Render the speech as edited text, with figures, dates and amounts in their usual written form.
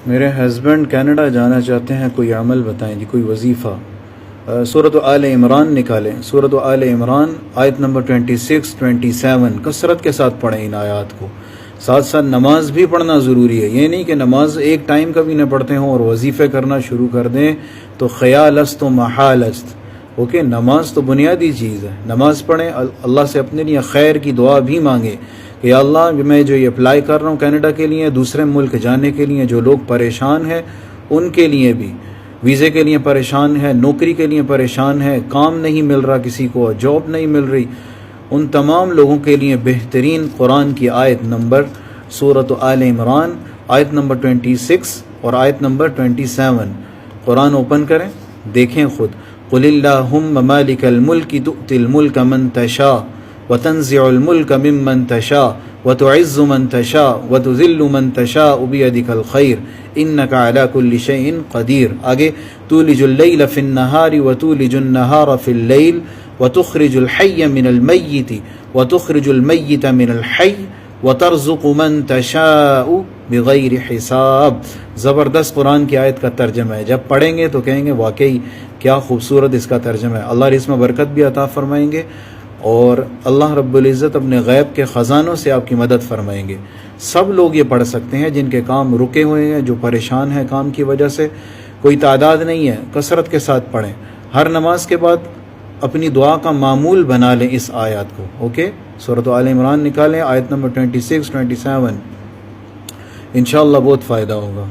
میرے husband Canada جانا چاہتے ہیں، کوئی عمل بتائیں جی، کوئی وظیفہ۔ سورۃ آل عمران نکالیں، سورۃ آل عمران آیت نمبر 26 27 کثرت کے ساتھ پڑھیں ان آیات کو۔ ساتھ ساتھ نماز بھی پڑھنا ضروری ہے، یہ نہیں کہ نماز ایک ٹائم کبھی نہ پڑھتے ہوں اور وظیفے کرنا شروع کر دیں تو خیال است و محال است۔ اوکے، نماز تو بنیادی چیز ہے، نماز پڑھیں، اللہ سے اپنے لیے خیر کی دعا بھی مانگیں کہ یا اللہ میں جو یہ اپلائی کر رہا ہوں کینیڈا کے لیے، دوسرے ملک جانے کے لیے، جو لوگ پریشان ہیں ان کے لیے بھی، ویزے کے لیے پریشان ہے، نوکری کے لیے پریشان ہے، کام نہیں مل رہا، کسی کو جاب نہیں مل رہی، ان تمام لوگوں کے لیے بہترین قرآن کی آیت نمبر سورۃ آل عمران آیت نمبر 26 اور آیت نمبر 27۔ قرآن اوپن کریں، دیکھیں خود۔ قل اللہم مالک الملک تؤتی الملک من تشاء وتنزع الملک ممن تشاء وتعز من تشاء وتذل من تشاء بیدک الخیر انک علی کل شیء قدیر۔ آگے تولج اللیل فی النہار وتولج النہار فی اللیل وتخرج الحی من المیت وتخرج المیت من الحی وترزق من تشاء بغیر حساب۔ زبردست قرآن کی آیت کا ترجمہ ہے، جب پڑھیں گے تو کہیں گے واقعی کیا خوبصورت اس کا ترجمہ ہے۔ اللہ اس میں برکت بھی عطا فرمائیں گے اور اللہ رب العزت اپنے غیب کے خزانوں سے آپ کی مدد فرمائیں گے۔ سب لوگ یہ پڑھ سکتے ہیں جن کے کام رکے ہوئے ہیں، جو پریشان ہیں کام کی وجہ سے، کوئی تعداد نہیں ہے، کثرت کے ساتھ پڑھیں۔ ہر نماز کے بعد اپنی دعا کا معمول بنا لیں اس آیات کو۔ اوکے، سورۃ آل عمران نکالیں، آیت نمبر 26 27، انشاءاللہ بہت فائدہ ہوگا۔